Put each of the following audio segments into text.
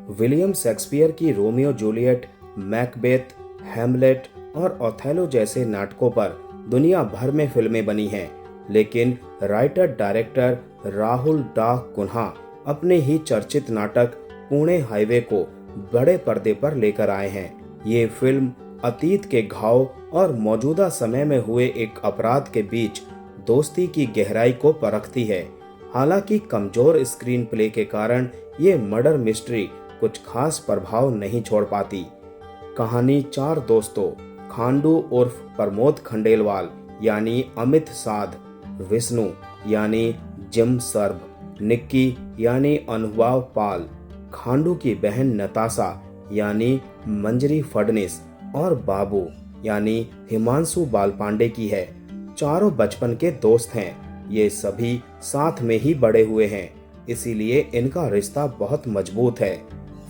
William Shakespeare की Romeo Juliet, Macbeth, Hamlet और Othello जैसे नाटकों पर दुनिया भर में फिल्में बनी हैं, लेकिन राइटर डायरेक्टर राहुल डा कुन्हा अपने ही चर्चित नाटक पुणे हाईवे को बड़े पर्दे पर लेकर आए हैं। ये फिल्म अतीत के घाव और मौजूदा समय में हुए एक अपराध के बीच दोस्ती की गहराई को परखती है। हालांकि कमजोर स्क्रीन प्ले के कारण ये मर्डर मिस्ट्री कुछ खास प्रभाव नहीं छोड़ पाती। कहानी चार दोस्तों खांडू उर्फ प्रमोद खंडेलवाल यानी अमित साध, विष्णु यानी जिम सर्ब, निक्की यानी अनुभव पाल, खांडू की बहन नताशा यानी मंजरी फडनिस और बाबू यानी हिमांशु बालपांडे की है। चारों बचपन के दोस्त हैं। ये सभी साथ में ही बड़े हुए हैं, इसीलिए इनका रिश्ता बहुत मजबूत है।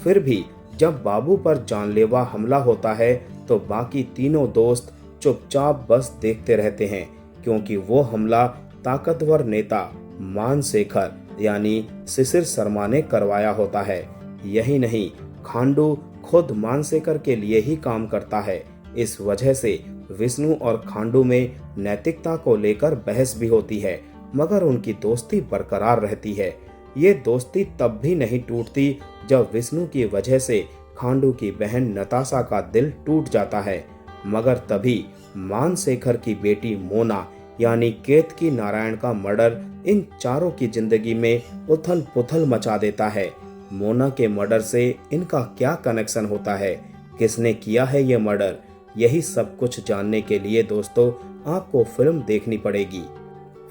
फिर भी जब बाबू पर जानलेवा हमला होता है तो बाकी तीनों दोस्त चुपचाप बस देखते रहते हैं, क्योंकि वो हमला ताकतवर नेता मानशेखर यानी शिशिर शर्मा ने करवाया होता है। यही नहीं, खांडू खुद मानशेखर के लिए ही काम करता है। इस वजह से विष्णु और खांडू में नैतिकता को लेकर बहस भी होती है, मगर उनकी दोस्ती बरकरार रहती है। ये दोस्ती तब भी नहीं टूटती जब विष्णु की वजह से खांडू की बहन नताशा का दिल टूट जाता है, मगर तभी मानशेखर की बेटी मोना यानी केतकी नारायण का मर्डर इन चारों की जिंदगी में उथल पुथल मचा देता है। मोना के मर्डर से इनका क्या कनेक्शन होता है, किसने किया है ये मर्डर, यही सब कुछ जानने के लिए दोस्तों आपको फिल्म देखनी पड़ेगी।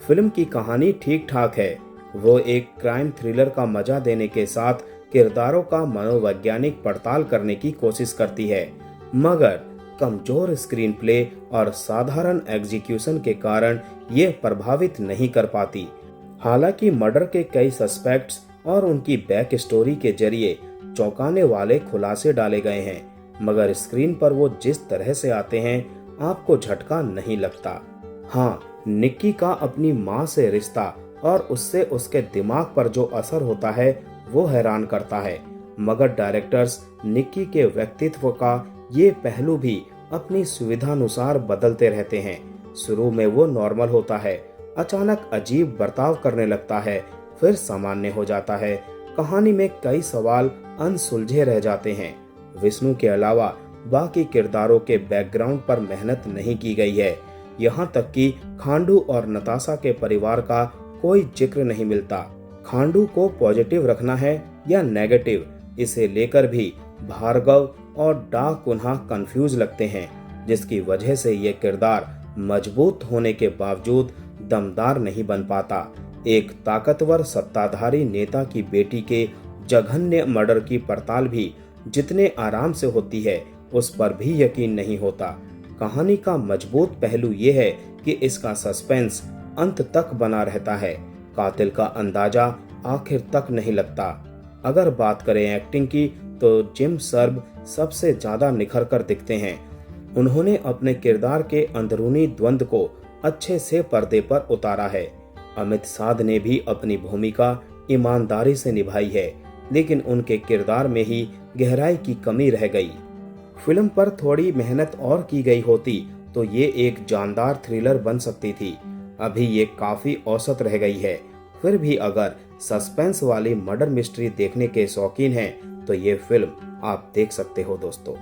फिल्म की कहानी ठीक ठाक है। वो एक क्राइम थ्रिलर का मजा देने के साथ किरदारों का मनोवैज्ञानिक पड़ताल करने की कोशिश करती है, मगर कमजोर स्क्रीन प्ले और साधारण एग्जीक्यूशन के कारण ये प्रभावित नहीं कर पाती। हालांकि मर्डर के कई सस्पेक्ट्स और उनकी बैक स्टोरी के जरिए चौंकाने वाले खुलासे डाले गए हैं, मगर स्क्रीन पर वो जिस तरह से आते हैं आपको झटका नहीं लगता। हाँ, निक्की का अपनी माँ से रिश्ता और उससे उसके दिमाग पर जो असर होता है वो हैरान करता है, मगर डायरेक्टर्स निक्की के व्यक्तित्व का ये पहलू भी अपनी सुविधानुसार बदलते रहते हैं। शुरू में वो नॉर्मल होता है, अचानक अजीब बर्ताव करने लगता है, फिर सामान्य हो जाता है। कहानी में कई सवाल अनसुलझे रह जाते हैं। विष्णु के अलावा बाकी किरदारों के बैकग्राउंड पर मेहनत नहीं की गई है। यहाँ तक कि खांडू और नताशा के परिवार का कोई जिक्र नहीं मिलता। खांडू को पॉजिटिव रखना है या नेगेटिव, इसे लेकर भी भार्गव और डा कुन्हा कंफ्यूज लगते हैं, जिसकी वजह से ये किरदार मजबूत होने के बावजूद दमदार नहीं बन पाता। एक ताकतवर सत्ताधारी नेता की बेटी के जघन्य मर्डर की पड़ताल भी जितने आराम से होती है उस पर भी यकीन नहीं होता। कहानी का मजबूत पहलू ये है कि इसका सस्पेंस अंत तक बना रहता है। कातिल का अंदाजा आखिर तक नहीं लगता। अगर बात करें एक्टिंग की तो जिम सर्ब सबसे ज्यादा निखर कर दिखते हैं। उन्होंने अपने किरदार के अंदरूनी द्वंद को अच्छे से पर्दे पर उतारा है। अमित साध ने भी अपनी भूमिका ईमानदारी से निभाई है, लेकिन उनके किरदार में ही गहराई की कमी रह गई। फिल्म पर थोड़ी मेहनत और की गई होती तो ये एक जानदार थ्रिलर बन सकती थी। अभी ये काफी औसत रह गई है। फिर भी अगर सस्पेंस वाली मर्डर मिस्ट्री देखने के शौकीन हैं तो ये फिल्म आप देख सकते हो दोस्तों।